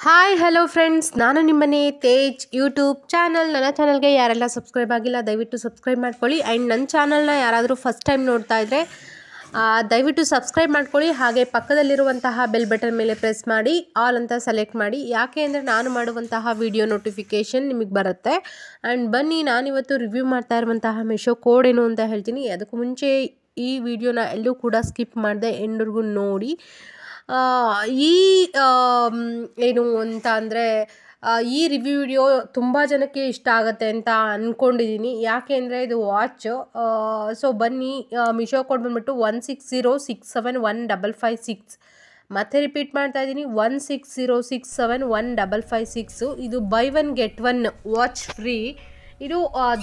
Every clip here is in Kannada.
ಹಾಯ್ ಹಲೋ ಫ್ರೆಂಡ್ಸ್, ನಾನು ನಿಮ್ಮನೆ ತೇಜ್ ಯೂಟ್ಯೂಬ್ ಚಾನಲ್. ನನ್ನ ಚಾನಲ್ಗೆ ಯಾರೆಲ್ಲ ಸಬ್ಸ್ಕ್ರೈಬ್ ಆಗಿಲ್ಲ ದಯವಿಟ್ಟು ಸಬ್ಸ್ಕ್ರೈಬ್ ಮಾಡ್ಕೊಳ್ಳಿ. ಆ್ಯಂಡ್ ನನ್ನ ಚಾನಲ್ನ ಯಾರಾದರೂ ಫಸ್ಟ್ ಟೈಮ್ ನೋಡ್ತಾ ಇದ್ದರೆ ದಯವಿಟ್ಟು ಸಬ್ಸ್ಕ್ರೈಬ್ ಮಾಡ್ಕೊಳ್ಳಿ. ಹಾಗೆ ಪಕ್ಕದಲ್ಲಿರುವಂತಹ ಬೆಲ್ ಬಟನ್ ಮೇಲೆ ಪ್ರೆಸ್ ಮಾಡಿ ಆಲ್ ಅಂತ ಸೆಲೆಕ್ಟ್ ಮಾಡಿ. ಯಾಕೆ ಅಂದರೆ ನಾನು ಮಾಡುವಂತಹ ವಿಡಿಯೋ ನೋಟಿಫಿಕೇಷನ್ ನಿಮಗೆ ಬರುತ್ತೆ. ಆ್ಯಂಡ್ ಬನ್ನಿ, ನಾನಿವತ್ತು ರಿವ್ಯೂ ಮಾಡ್ತಾ ಇರುವಂತಹ ಮಿಶೋ ಕೋಡ್ ಏನು ಅಂತ ಹೇಳ್ತೀನಿ. ಅದಕ್ಕೂ ಮುಂಚೆ ಈ ವಿಡಿಯೋನ ಎಲ್ಲೂ ಕೂಡ ಸ್ಕಿಪ್ ಮಾಡದೆ ಎಂಡ್ವರೆಗೂ ನೋಡಿ. ಈ ಏನು ಅಂತ ಅಂದರೆ ಈ ರಿವ್ಯೂ ವಿಡಿಯೋ ತುಂಬ ಜನಕ್ಕೆ ಇಷ್ಟ ಆಗುತ್ತೆ ಅಂತ ಅಂದ್ಕೊಂಡಿದ್ದೀನಿ. ಯಾಕೆ ಅಂದರೆ ಇದು ವಾಚು. ಸೊ ಬನ್ನಿ, ಮಿಶೋ ಕೋಡ್ ಬಂದುಬಿಟ್ಟು 1606715556. ಮತ್ತೆ ರಿಪೀಟ್ ಮಾಡ್ತಾ ಇದ್ದೀನಿ, 1606715556. ಇದು by one get one watch free. ಇದು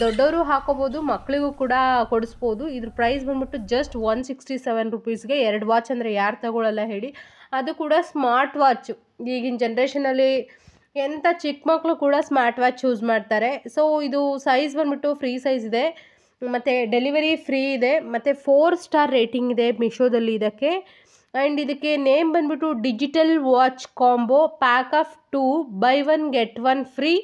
ದೊಡ್ಡವರು ಹಾಕೋಬೋದು, ಮಕ್ಕಳಿಗೂ ಕೂಡ ಕೊಡಿಸ್ಬೋದು. ಇದ್ರ ಪ್ರೈಸ್ ಬಂದ್ಬಿಟ್ಟು ಜಸ್ಟ್ 167 ರುಪೀಸ್ಗೆ 2 ವಾಚ್. ಅಂದರೆ ಯಾರು ತಗೊಳ್ಳಲ್ಲ ಹೇಳಿ, ಅದು ಕೂಡ ಸ್ಮಾರ್ಟ್ ವಾಚು. ಈಗಿನ ಜನ್ರೇಷನಲ್ಲಿ ಎಂಥ ಚಿಕ್ಕ ಮಕ್ಕಳು ಕೂಡ ಸ್ಮಾರ್ಟ್ ವಾಚ್ ಯೂಸ್ ಮಾಡ್ತಾರೆ. ಸೊ ಇದು ಸೈಜ್ ಬಂದ್ಬಿಟ್ಟು ಫ್ರೀ ಸೈಜ್ ಇದೆ, ಮತ್ತು ಡೆಲಿವರಿ ಫ್ರೀ ಇದೆ, ಮತ್ತು 4 ಸ್ಟಾರ್ ರೇಟಿಂಗ್ ಇದೆ ಮಿಶೋದಲ್ಲಿ ಇದಕ್ಕೆ. ಆ್ಯಂಡ್ ಇದಕ್ಕೆ ನೇಮ್ ಬಂದ್ಬಿಟ್ಟು digital watch combo pack of 2 by one get one free,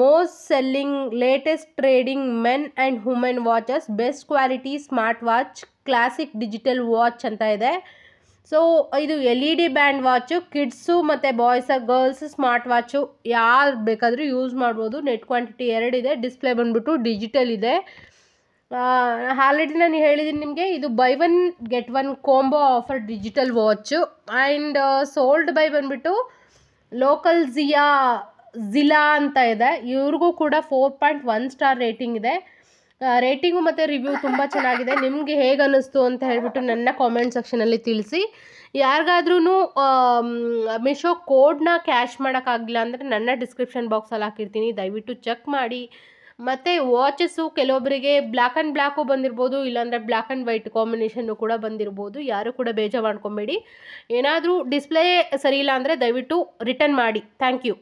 most selling latest trading men and women watches, best quality smart watch, classic digital watch ಅಂತ ಇದೆ. ಸೊ ಇದು LED ಬ್ಯಾಂಡ್ ವಾಚು, ಕಿಡ್ಸು ಮತ್ತು ಬಾಯ್ಸ್ ಗರ್ಲ್ಸ್ ಸ್ಮಾರ್ಟ್ ವಾಚು ಯಾರು ಬೇಕಾದರೂ ಯೂಸ್ ಮಾಡ್ಬೋದು. ನೆಟ್ ಕ್ವಾಂಟಿಟಿ 2 ಇದೆ. ಡಿಸ್ಪ್ಲೇ ಬಂದ್ಬಿಟ್ಟು ಡಿಜಿಟಲ್ ಇದೆ. ಆಲ್ರೆಡಿ ನಾನು ಹೇಳಿದ್ದೀನಿ ನಿಮಗೆ, ಇದು by one get one combo offer digital watch. And sold by ಬಂದ್ಬಿಟ್ಟು ಲೋಕಲ್ ಜಿಲಾ ಅಂತ ಇದೆ. ಇವ್ರಿಗೂ ಕೂಡ 4.1 ಸ್ಟಾರ್ ರೇಟಿಂಗ್ ಇದೆ. ರೇಟಿಂಗು ಮತ್ತು ರಿವ್ಯೂ ತುಂಬ ಚೆನ್ನಾಗಿದೆ. ನಿಮಗೆ ಹೇಗೆ ಅನ್ನಿಸ್ತು ಅಂತ ಹೇಳ್ಬಿಟ್ಟು ನನ್ನ ಕಾಮೆಂಟ್ ಸೆಕ್ಷನಲ್ಲಿ ತಿಳಿಸಿ. ಯಾರಿಗಾದ್ರೂ ಮಿಶೋ ಕೋಡ್ನ ಕ್ಯಾಶ್ ಮಾಡೋಕ್ಕಾಗಿಲ್ಲ ಅಂದರೆ ನನ್ನ ಡಿಸ್ಕ್ರಿಪ್ಷನ್ ಬಾಕ್ಸಲ್ಲಿ ಹಾಕಿರ್ತೀನಿ, ದಯವಿಟ್ಟು ಚೆಕ್ ಮಾಡಿ. ಮತ್ತು ವಾಚಸ್ಸು ಕೆಲವೊಬ್ಬರಿಗೆ ಬ್ಲ್ಯಾಕ್ ಆ್ಯಂಡ್ ಬ್ಲ್ಯಾಕು ಬಂದಿರ್ಬೋದು, ಇಲ್ಲಾಂದರೆ ಬ್ಲ್ಯಾಕ್ ಆ್ಯಂಡ್ ವೈಟ್ ಕಾಂಬಿನೇಷನ್ನು ಕೂಡ ಬಂದಿರ್ಬೋದು. ಯಾರು ಕೂಡ ಬೇಜಾರು ಮಾಡ್ಕೊಬೇಡಿ. ಏನಾದರೂ ಡಿಸ್ಪ್ಲೇ ಸರಿ ಇಲ್ಲ ಅಂದರೆ ದಯವಿಟ್ಟು ರಿಟರ್ನ್ ಮಾಡಿ. Thank you.